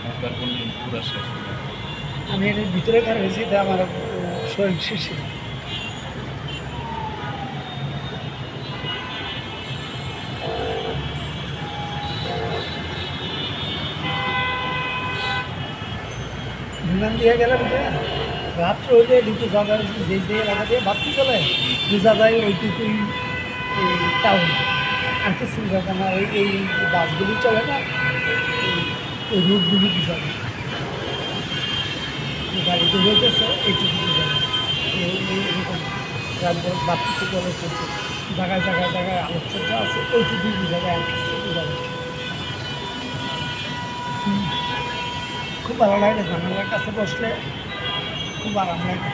একবার বললেন পুরা শেষ হয়ে গেল। আমি এর ভিতরে খারাপ হয়েছি, এটা আমার শরীর শেষে। বিমান দিয়ে গেলে রাত্র হইলে ঢুকে যাওয়া যায়, যে এলাকা দিয়ে ভাবতে চলে বোঝা যায় ওইটুকুই টাউন, আর কিছু বোঝা না। এই বাসগুলি চলে না, ওই রুটগুলি বোঝা যায়, গাড়িতে হইতেছে এইটুকু বোঝা যায়। এরকম রাতভর ভাবতে চলে করছে, জায়গায় জায়গায় জায়গায় আলোচনা আছে, ওইটুকুই বোঝা যায়, আর কিছু বোঝা যায়। খুব ভালো লাগে, জানালার কাছে বসলে খুব আরাম লাগে।